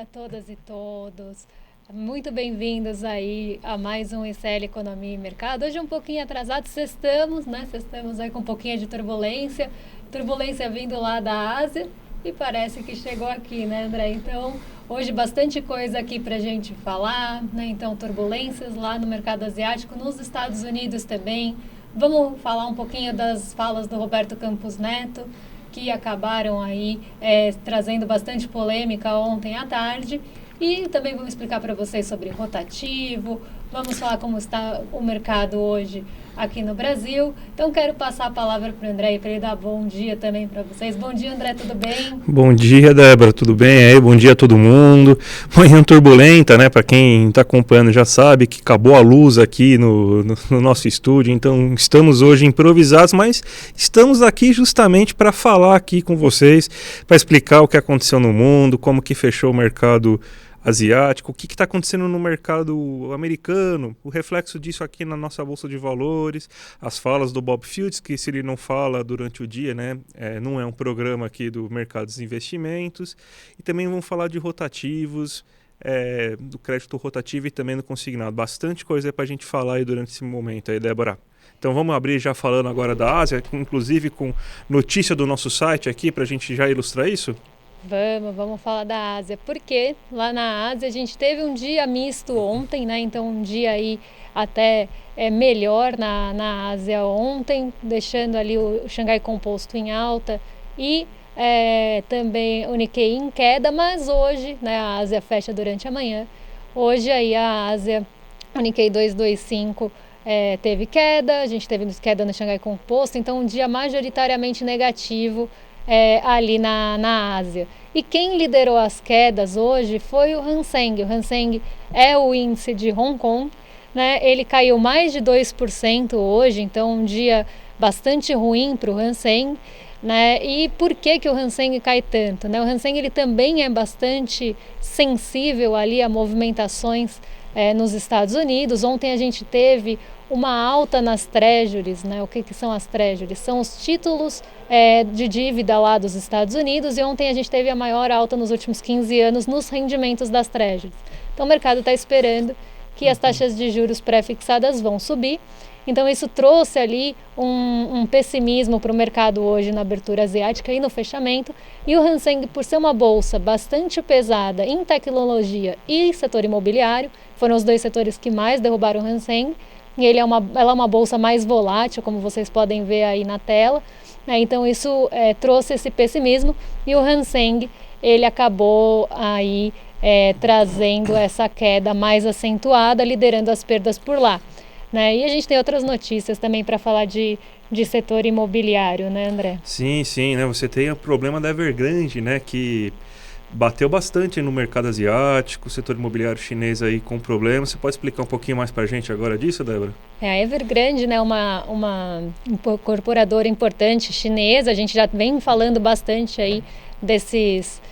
dia a todas e todos. Muito bem-vindos aí a mais um ICL Economia e Mercado. Hoje um pouquinho atrasado, sextamos, né? Sextamos aí com um pouquinho de turbulência. Turbulência vindo lá da Ásia e parece que chegou aqui, né, André? Então, hoje bastante coisa aqui pra gente falar, né? Então, turbulências lá no mercado asiático, nos Estados Unidos também. Vamos falar um pouquinho das falas do Roberto Campos Neto, que acabaram aí trazendo bastante polêmica ontem à tarde. E também vamos explicar para vocês sobre rotativo, vamos falar como está o mercado hoje aqui no Brasil. Então, quero passar a palavra para o André, para ele dar bom dia também para vocês. Bom dia, André, tudo bem? Bom dia, Débora, tudo bem aí? Bom dia a todo mundo. Manhã turbulenta, né? Para quem está acompanhando já sabe que acabou a luz aqui no nosso estúdio, então estamos hoje improvisados, mas estamos aqui justamente para falar aqui com vocês, para explicar o que aconteceu no mundo, como que fechou o mercado asiático, o que está acontecendo no mercado americano, o reflexo disso aqui na nossa Bolsa de Valores, as falas do Bob Fields, que se ele não fala durante o dia, né, não é um programa aqui do mercado dos investimentos, e também vamos falar de rotativos, do crédito rotativo e também do consignado. Bastante coisa para a gente falar aí durante esse momento aí, Débora. Então vamos abrir já falando agora da Ásia, inclusive com notícia do nosso site aqui para a gente já ilustrar isso? Vamos falar da Ásia, porque lá na Ásia a gente teve um dia misto ontem, né? Então um dia aí até melhor na Ásia ontem, deixando ali o Xangai Composto em alta e também o Nikkei em queda, mas hoje, né, a Ásia fecha durante a manhã. Hoje aí a Ásia, o Nikkei 225 teve queda, a gente teve queda no Xangai Composto, então um dia majoritariamente negativo ali na Ásia. E quem liderou as quedas hoje foi o Hang Seng. O Hang Seng é o índice de Hong Kong, né? Ele caiu mais de 2% hoje, então um dia bastante ruim para o Hang Seng, né? E por que o Hang Seng cai tanto, né? O Hang Seng ele também é bastante sensível ali a movimentações nos Estados Unidos. Ontem a gente teve uma alta nas treasuries, né? O que são as treasuries? São os títulos de dívida lá dos Estados Unidos, e ontem a gente teve a maior alta nos últimos 15 anos nos rendimentos das treasuries. Então o mercado está esperando que as taxas de juros pré-fixadas vão subir. Então isso trouxe ali um pessimismo para o mercado hoje na abertura asiática e no fechamento. E o Hang Seng, por ser uma bolsa bastante pesada em tecnologia e setor imobiliário, foram os dois setores que mais derrubaram o Hang Seng. E ela é uma bolsa mais volátil, como vocês podem ver aí na tela. Então isso trouxe esse pessimismo, e o Hang Seng ele acabou aí trazendo essa queda mais acentuada, liderando as perdas por lá, né? E a gente tem outras notícias também para falar de setor imobiliário, né, André? Sim, né? Você tem o problema da Evergrande, né, que bateu bastante no mercado asiático, o setor imobiliário chinês aí com problemas. Você pode explicar um pouquinho mais para a gente agora disso, Débora? A Evergrande, né, uma incorporadora importante chinesa. A gente já vem falando bastante aí dessas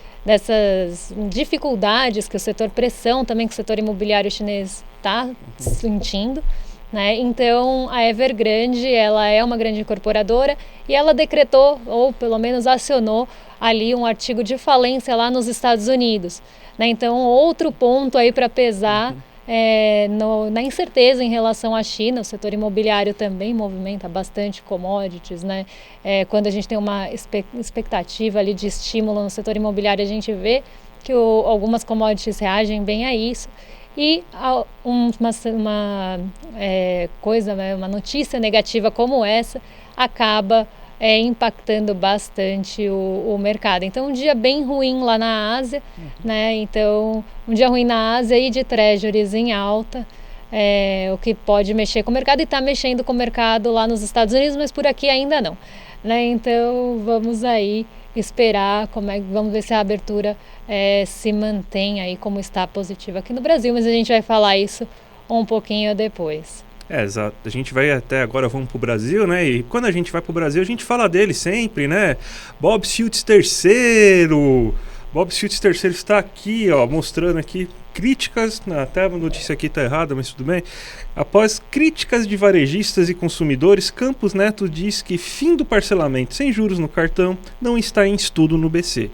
dificuldades que o setor, pressão também que o setor imobiliário chinês está sentindo, né? Então a Evergrande, ela é uma grande incorporadora e ela decretou, ou pelo menos acionou ali um artigo de falência lá nos Estados Unidos, né? Então outro ponto aí para pesar na incerteza em relação à China. O setor imobiliário também movimenta bastante commodities, né? Quando a gente tem uma expectativa ali de estímulo no setor imobiliário, a gente vê que algumas commodities reagem bem a isso. E uma notícia negativa como essa acaba impactando bastante o mercado. Então um dia bem ruim lá na Ásia, né? Então um dia ruim na Ásia e de treasuries em alta, o que pode mexer com o mercado, e está mexendo com o mercado lá nos Estados Unidos, mas por aqui ainda não, né? Então vamos aí esperar vamos ver se a abertura se mantém aí como está positiva aqui no Brasil, mas a gente vai falar isso um pouquinho depois. Exato. A gente vai até agora, vamos pro Brasil, né? E quando a gente vai pro Brasil, a gente fala dele sempre, né? Bob Fields III. Bob Fields III está aqui, ó, mostrando aqui críticas, até a notícia aqui está errada, mas tudo bem. Após críticas de varejistas e consumidores, Campos Neto diz que fim do parcelamento sem juros no cartão não está em estudo no BC.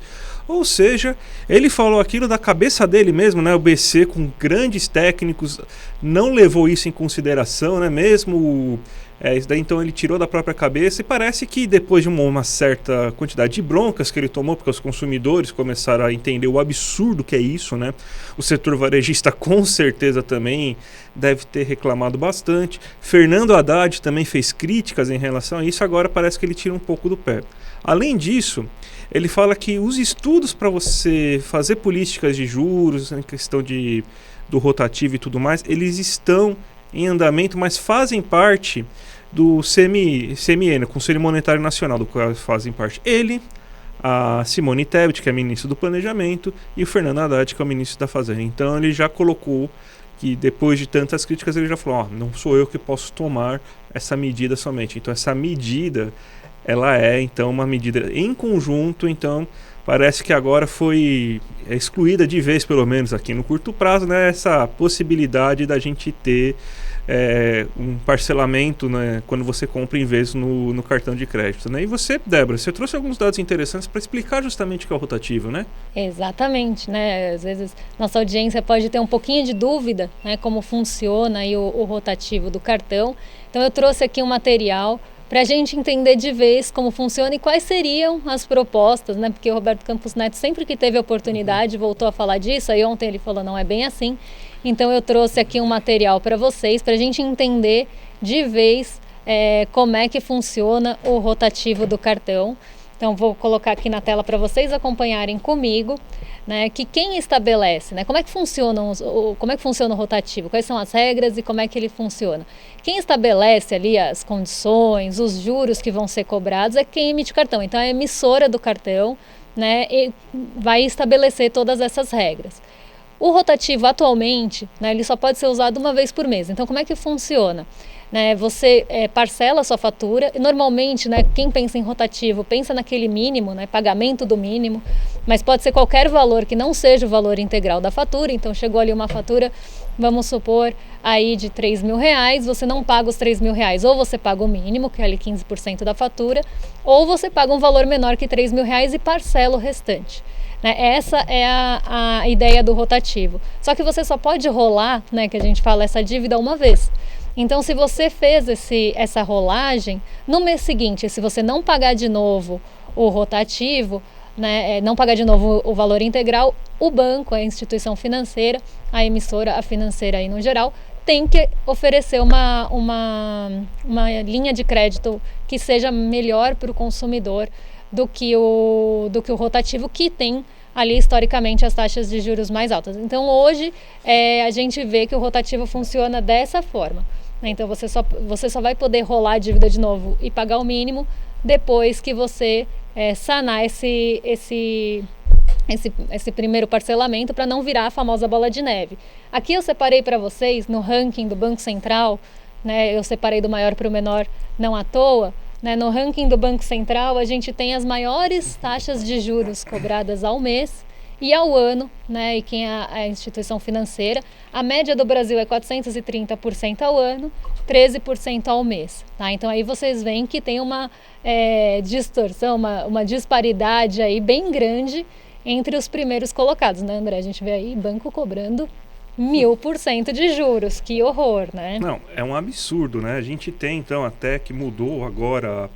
Ou seja, ele falou aquilo da cabeça dele mesmo, né? O BC com grandes técnicos não levou isso em consideração, né? Mesmo isso daí, então ele tirou da própria cabeça, e parece que depois de uma certa quantidade de broncas que ele tomou, porque os consumidores começaram a entender o absurdo que é isso, né? O setor varejista com certeza também deve ter reclamado bastante. Fernando Haddad também fez críticas em relação a isso, agora parece que ele tira um pouco do pé. Além disso, ele fala que os estudos para você fazer políticas de juros, em questão do rotativo e tudo mais, eles estão em andamento, mas fazem parte do CMN, Conselho Monetário Nacional, do qual fazem parte ele, a Simone Tebet, que é ministro do Planejamento, e o Fernando Haddad, que é o ministro da Fazenda. Então ele já colocou que depois de tantas críticas ele já falou, não sou eu que posso tomar essa medida somente. Então essa medida, ela é então uma medida em conjunto, então parece que agora foi excluída de vez, pelo menos aqui no curto prazo, né, essa possibilidade da gente ter um parcelamento, né, quando você compra em vez no cartão de crédito. Né? E você, Débora, você trouxe alguns dados interessantes para explicar justamente o que é o rotativo, né? Exatamente, né? Às vezes nossa audiência pode ter um pouquinho de dúvida, né, como funciona aí o rotativo do cartão. Então eu trouxe aqui um material para a gente entender de vez como funciona e quais seriam as propostas, né? Porque o Roberto Campos Neto, sempre que teve oportunidade, voltou a falar disso. Aí ontem ele falou, não é bem assim. Então eu trouxe aqui um material para vocês, para a gente entender de vez como é que funciona o rotativo do cartão. Então vou colocar aqui na tela para vocês acompanharem comigo, né, que quem estabelece, né, como é que funciona o rotativo, quais são as regras e como é que ele funciona. Quem estabelece ali as condições, os juros que vão ser cobrados é quem emite o cartão. Então a emissora do cartão, né, vai estabelecer todas essas regras. O rotativo atualmente, né, ele só pode ser usado uma vez por mês. Então como é que funciona? Né, você parcela a sua fatura, e normalmente, né, quem pensa em rotativo pensa naquele mínimo, né, pagamento do mínimo, mas pode ser qualquer valor que não seja o valor integral da fatura. Então chegou ali uma fatura, vamos supor, aí de R$3.000, você não paga os R$3.000, ou você paga o mínimo, que é ali 15% da fatura, ou você paga um valor menor que R$3.000 e parcela o restante. Essa é a ideia do rotativo. Só que você só pode rolar, né, que a gente fala, essa dívida uma vez. Então, se você fez essa rolagem, no mês seguinte, se você não pagar de novo o rotativo, né, não pagar de novo o valor integral, o banco, a instituição financeira, a emissora, a financeira aí no geral, tem que oferecer uma linha de crédito que seja melhor para o consumidor do que o rotativo, que tem ali historicamente as taxas de juros mais altas. Então hoje a gente vê que o rotativo funciona dessa forma. Então você só vai poder rolar a dívida de novo e pagar o mínimo depois que você sanar esse primeiro parcelamento, para não virar a famosa bola de neve. Aqui eu separei para vocês no ranking do Banco Central, né, eu separei do maior para o menor não à toa. Né, no ranking do Banco Central, a gente tem as maiores taxas de juros cobradas ao mês e ao ano, né, e quem é a instituição financeira. A média do Brasil é 430% ao ano, 13% ao mês. Tá? Então aí vocês veem que tem uma distorção, uma disparidade aí bem grande entre os primeiros colocados, né, André? A gente vê aí banco cobrando 1000% de juros, que horror, né? Não, é um absurdo, né? A gente tem, então, até que mudou agora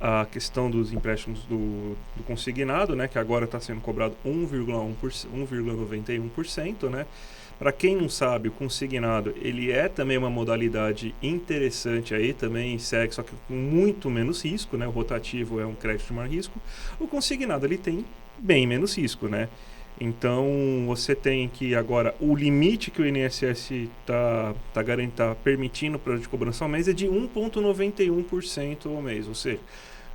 a questão dos empréstimos do consignado, né? Que agora está sendo cobrado 1,91%, né? Para quem não sabe, o consignado, ele é também uma modalidade interessante aí, também segue, só que com muito menos risco, né? O rotativo é um crédito de maior risco. O consignado, ele tem bem menos risco, né? Então, você tem que agora, o limite que o INSS está permitindo para de cobrança ao mês é de 1,91% ao mês, ou seja,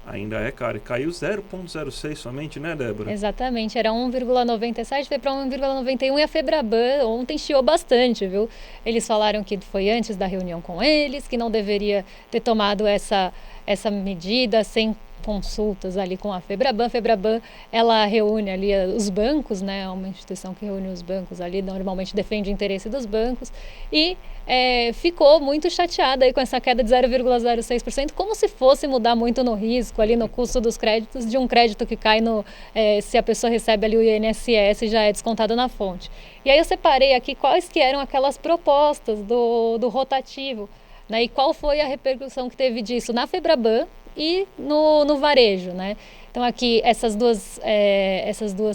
ainda é caro. E caiu 0,06 somente, né, Débora? Exatamente, era 1,97, foi para 1,91 e a Febraban ontem chiou bastante, viu? Eles falaram que foi antes da reunião com eles, que não deveria ter tomado essa medida sem consultas ali com a Febraban. A Febraban, ela reúne ali os bancos, né? É uma instituição que reúne os bancos ali, normalmente defende o interesse dos bancos, e ficou muito chateada aí com essa queda de 0,06%, como se fosse mudar muito no risco, ali no custo dos créditos, de um crédito que cai se a pessoa recebe ali o INSS já é descontado na fonte. E aí eu separei aqui quais que eram aquelas propostas do rotativo, né, e qual foi a repercussão que teve disso na Febraban e no varejo, né? Então aqui essas duas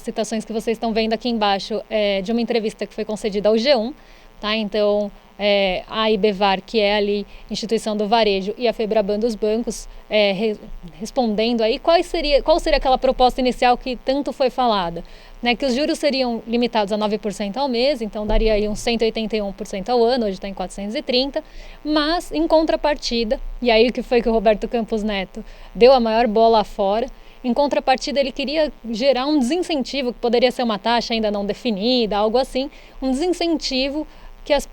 citações que vocês estão vendo aqui embaixo de uma entrevista que foi concedida ao G1, tá? Então a IBEVAR, que é ali instituição do varejo, e a Febraban dos bancos, respondendo aí qual seria aquela proposta inicial que tanto foi falada, né, que os juros seriam limitados a 9% ao mês, então daria aí uns 181% ao ano, hoje está em 430%, mas em contrapartida, e aí que foi que o Roberto Campos Neto deu a maior bola fora, em contrapartida ele queria gerar um desincentivo, que poderia ser uma taxa ainda não definida, algo assim, um desincentivo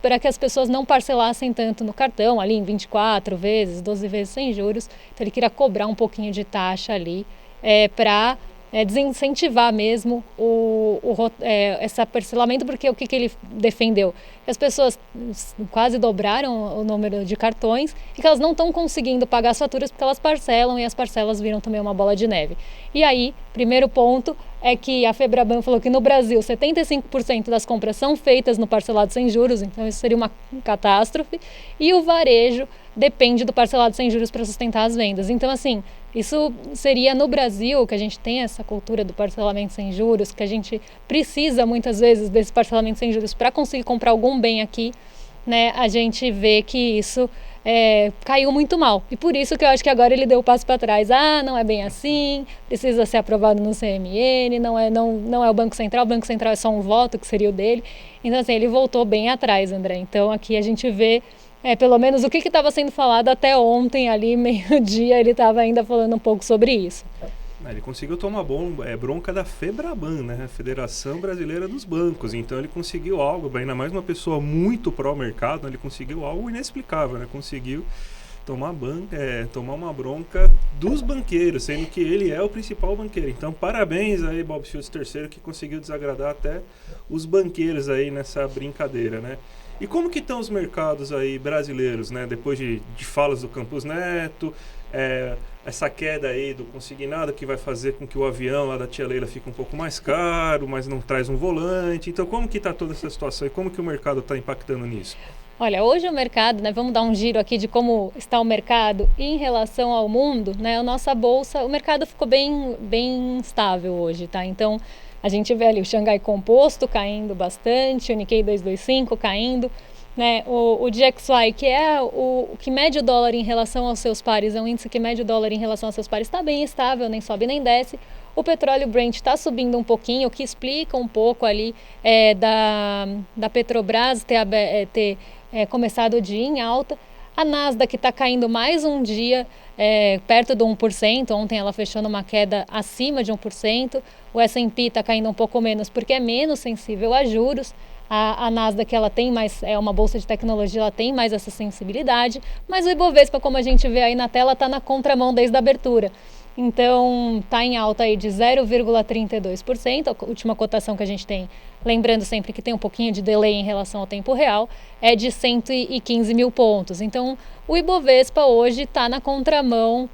para que as pessoas não parcelassem tanto no cartão, ali em 24 vezes, 12 vezes sem juros. Então ele queria cobrar um pouquinho de taxa ali para desincentivar mesmo esse parcelamento, porque o que ele defendeu? Que as pessoas quase dobraram o número de cartões e que elas não estão conseguindo pagar as faturas porque elas parcelam, e as parcelas viram também uma bola de neve. E aí, primeiro ponto é que a Febraban falou que no Brasil 75% das compras são feitas no parcelado sem juros, então isso seria uma catástrofe, e o varejo depende do parcelado sem juros para sustentar as vendas. Então, assim, isso seria no Brasil, que a gente tem essa cultura do parcelamento sem juros, que a gente precisa muitas vezes desse parcelamento sem juros para conseguir comprar algum bem aqui, né? A gente vê que isso caiu muito mal. E por isso que eu acho que agora ele deu o passo para trás. Não é bem assim, precisa ser aprovado no CMN, não é o Banco Central é só um voto, que seria o dele. Então, assim, ele voltou bem atrás, André. Então, aqui a gente vê pelo menos o que estava sendo falado até ontem, ali, meio-dia, ele estava ainda falando um pouco sobre isso. Ele conseguiu tomar bronca da Febraban, né? A Federação Brasileira dos Bancos. Então ele conseguiu algo, ainda mais uma pessoa muito pró-mercado, ele conseguiu algo inexplicável, né? Conseguiu tomar uma bronca dos banqueiros, sendo que ele é o principal banqueiro. Então parabéns aí, Bob Schultz III, que conseguiu desagradar até os banqueiros aí nessa brincadeira, né? E como que estão os mercados aí brasileiros, né? Depois de falas do Campos Neto, essa queda aí do consignado que vai fazer com que o avião lá da tia Leila fique um pouco mais caro, mas não traz um volante. Então, como que está toda essa situação e como que o mercado está impactando nisso? Olha, hoje o mercado, né, vamos dar um giro aqui de como está o mercado em relação ao mundo, né? A nossa bolsa, o mercado ficou bem estável hoje, tá? Então, a gente vê ali o Xangai Composto caindo bastante, o Nikkei 225 caindo, né? O DXY, que é o que mede o dólar em relação aos seus pares, é um índice que mede o dólar em relação aos seus pares, está bem estável, nem sobe nem desce. O petróleo Brent está subindo um pouquinho, o que explica um pouco ali da Petrobras ter começado o dia em alta. A Nasdaq está caindo mais um dia, perto do 1%, ontem ela fechou numa queda acima de 1%, o S&P está caindo um pouco menos porque é menos sensível a juros. A Nasdaq, ela tem mais, é uma bolsa de tecnologia, ela tem mais essa sensibilidade, mas o Ibovespa, como a gente vê aí na tela, está na contramão desde a abertura. Então, está em alta aí de 0,32%, a última cotação que a gente tem, lembrando sempre que tem um pouquinho de delay em relação ao tempo real, é de 115 mil pontos. Então, o Ibovespa hoje está na contramão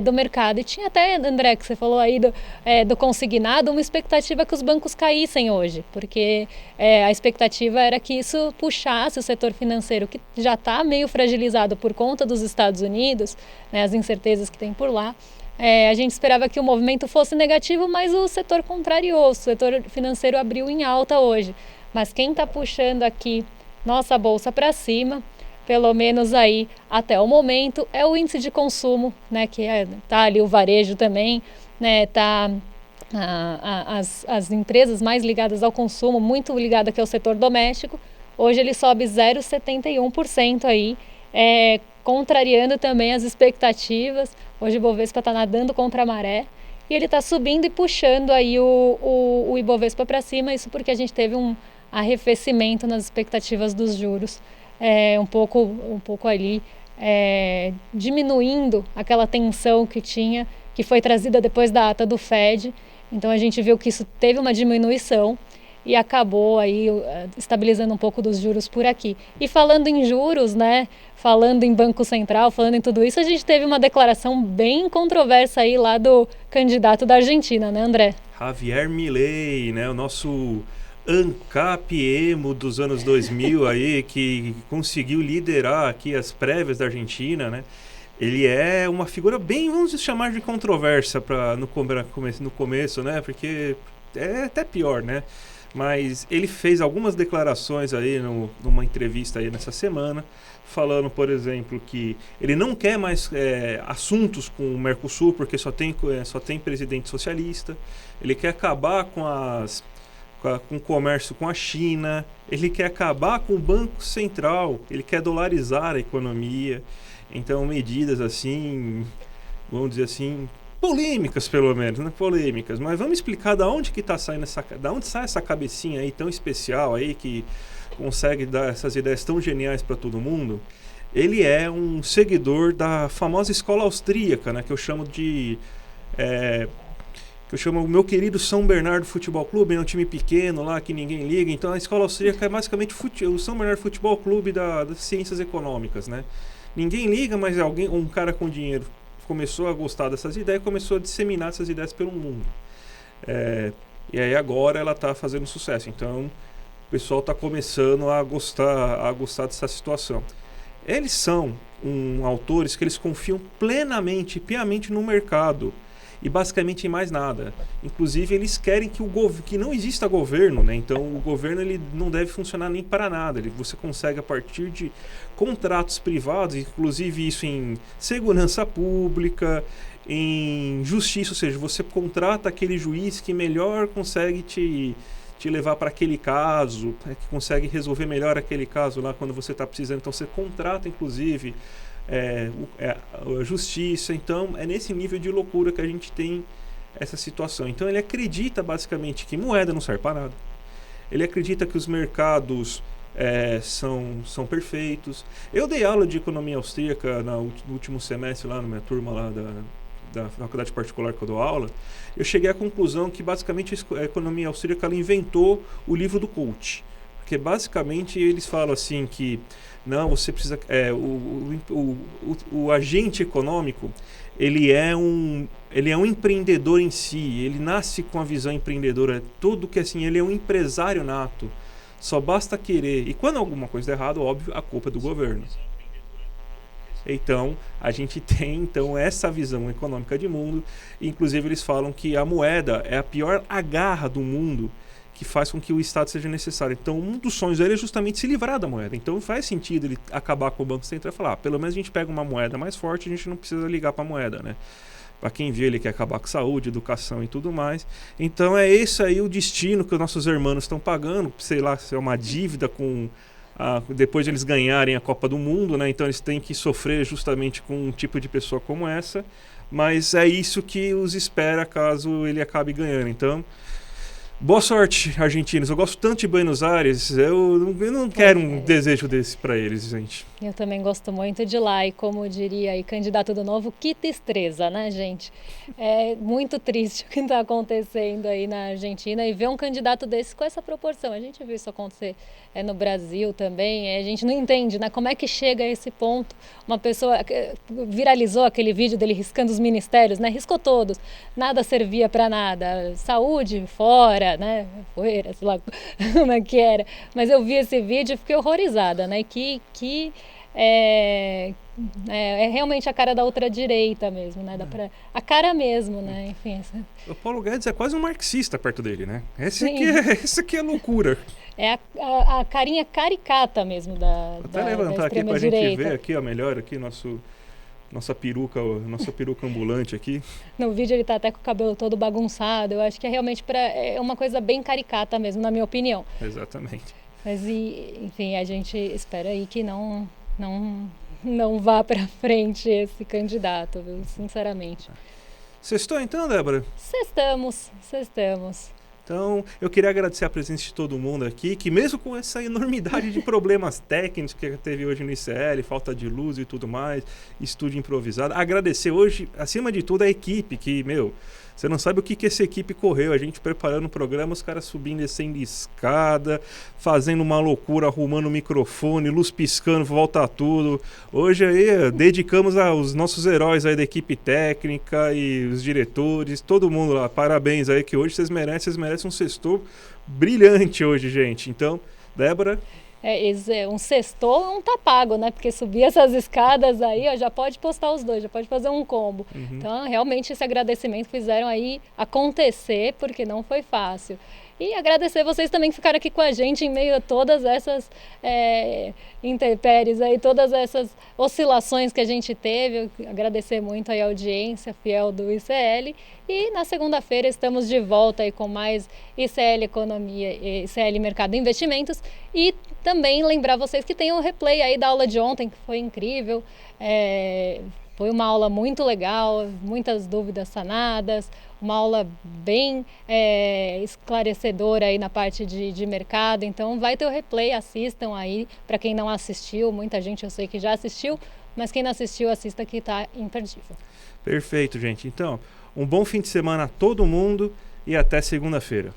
do mercado. E tinha até, André, que você falou aí do consignado, uma expectativa que os bancos caíssem hoje, porque a expectativa era que isso puxasse o setor financeiro, que já está meio fragilizado por conta dos Estados Unidos, né, as incertezas que tem por lá. A gente esperava que o movimento fosse negativo, mas o setor contrariou, o setor financeiro abriu em alta hoje. Mas quem está puxando aqui nossa bolsa para cima, pelo menos aí até o momento, é o índice de consumo, né, que tá ali o varejo também, né, tá as empresas mais ligadas ao consumo, muito ligada aqui ao setor doméstico. Hoje ele sobe 0,71% aí, contrariando também as expectativas. Hoje o Ibovespa está nadando contra a maré e ele está subindo e puxando aí o Ibovespa para cima, isso porque a gente teve um arrefecimento nas expectativas dos juros, um pouco ali diminuindo aquela tensão que tinha que foi trazida depois da ata do Fed. Então a gente viu que isso teve uma diminuição e acabou aí estabilizando um pouco dos juros por aqui. E falando em juros, né, falando em Banco Central, falando em tudo isso, a gente teve uma declaração bem controversa aí lá do candidato da Argentina, né, André? Javier Milei, né, o nosso ANCAP emo dos anos 2000 aí, que conseguiu liderar aqui as prévias da Argentina, né? Ele é uma figura bem, vamos chamar de controversa no começo, né? Porque é até pior, né? Mas ele fez algumas declarações aí numa entrevista aí nessa semana, falando, por exemplo, que ele não quer mais assuntos com o Mercosul, porque só tem presidente socialista. Ele quer acabar com o comércio com a China. Ele quer acabar com o Banco Central. Ele quer dolarizar a economia. Então, medidas assim, vamos dizer assim, polêmicas pelo menos, né? Polêmicas. Mas vamos explicar da onde que tá saindo da onde sai essa cabecinha aí tão especial aí que consegue dar essas ideias tão geniais para todo mundo. Ele é um seguidor da famosa escola austríaca, né? Que eu chamo o meu querido São Bernardo Futebol Clube, é um time pequeno lá que ninguém liga. Então a escola austríaca é basicamente o São Bernardo Futebol Clube das ciências econômicas, né? Ninguém liga, mas um cara com dinheiro começou a gostar dessas ideias e começou a disseminar essas ideias pelo mundo. E aí agora ela está fazendo sucesso. Então o pessoal está começando a gostar dessa situação. Eles são autores que eles confiam plenamente, piamente no mercado. E basicamente em mais nada. Inclusive eles querem que não exista governo, né? Então o governo ele não deve funcionar nem para nada. Você consegue a partir de contratos privados, inclusive isso em segurança pública, em justiça, ou seja, você contrata aquele juiz que melhor consegue te levar para aquele caso, que consegue resolver melhor aquele caso lá quando você está precisando. Então você contrata inclusive a justiça. Então é nesse nível de loucura que a gente tem essa situação. Então ele acredita basicamente que moeda não serve para nada. Ele acredita que os mercados são perfeitos. Eu dei aula de economia austríaca no último semestre lá na minha turma lá da faculdade particular que eu dou aula. Eu cheguei à conclusão que basicamente a economia austríaca ela inventou o livro do coach. Porque basicamente eles falam assim que não, você precisa o agente econômico ele é um empreendedor em si, ele nasce com a visão empreendedora, tudo que assim, ele é um empresário nato, só basta querer, e quando alguma coisa der errado, óbvio, a culpa é do governo. Então, a gente tem então essa visão econômica de mundo, inclusive eles falam que a moeda é a pior agarra do mundo, que faz com que o Estado seja necessário. Então, um dos sonhos dele é justamente se livrar da moeda. Então, faz sentido ele acabar com o Banco Central e falar, pelo menos a gente pega uma moeda mais forte, a gente não precisa ligar para a moeda, né? Para quem vê, ele quer acabar com saúde, educação e tudo mais. Então, é esse aí o destino que os nossos irmãos estão pagando, sei lá, se é uma dívida depois de eles ganharem a Copa do Mundo, né? Então, eles têm que sofrer justamente com um tipo de pessoa como essa, mas é isso que os espera caso ele acabe ganhando. Então, boa sorte, argentinos. Eu gosto tanto de Buenos Aires. Eu não quero um desejo desse para eles, gente. Eu também gosto muito de lá. E como diria aí, candidato do novo, que tristeza, né, gente? É muito triste o que está acontecendo aí na Argentina. E ver um candidato desse com essa proporção. A gente viu isso acontecer no Brasil também. A gente não entende, né? Como é que chega a esse ponto? Uma pessoa viralizou aquele vídeo dele riscando os ministérios, né? Riscou todos. Nada servia para nada. Saúde, fora, né? Poeira, sei lá como é que era. Mas eu vi esse vídeo e fiquei horrorizada, né? É realmente a cara da ultradireita mesmo, né? A cara mesmo, né? Enfim. O Paulo Guedes é quase um marxista perto dele, né? Essa aqui é loucura. É a carinha caricata mesmo da até levantar aqui pra gente ver aqui, ó, melhor aqui nossa peruca ambulante aqui. No vídeo ele tá até com o cabelo todo bagunçado. Eu acho que é realmente é uma coisa bem caricata mesmo, na minha opinião. Exatamente. Mas, enfim, a gente espera aí que não vá para frente esse candidato, viu? Sinceramente. Sextou então, Débora? Sextamos. Então, eu queria agradecer a presença de todo mundo aqui, que mesmo com essa enormidade de problemas técnicos que teve hoje no ICL, falta de luz e tudo mais, estúdio improvisado, agradecer hoje, acima de tudo, a equipe, que, você não sabe o que essa equipe correu. A gente preparando o programa, os caras subindo e descendo escada, fazendo uma loucura, arrumando o microfone, luz piscando, volta tudo. Hoje aí dedicamos aos nossos heróis aí da equipe técnica e os diretores, todo mundo lá. Parabéns aí, que hoje vocês merecem um sextou brilhante hoje, gente. Então, Débora... um sextou não tá pago, né? Porque subir essas escadas aí, ó, já pode postar os dois, já pode fazer um combo. Então, realmente, esse agradecimento fizeram aí acontecer, porque não foi fácil. E agradecer vocês também que ficaram aqui com a gente em meio a todas essas intempéries aí, todas essas oscilações que a gente teve. Agradecer muito aí a audiência fiel do ICL. E na segunda-feira estamos de volta aí com mais ICL Economia e ICL Mercado e Investimentos. E também lembrar vocês que tem um replay aí da aula de ontem, que foi incrível. Foi uma aula muito legal, muitas dúvidas sanadas, uma aula bem esclarecedora aí na parte de mercado. Então vai ter o replay, assistam aí, para quem não assistiu, muita gente eu sei que já assistiu, mas quem não assistiu, assista que está imperdível. Perfeito, gente. Então, um bom fim de semana a todo mundo e até segunda-feira.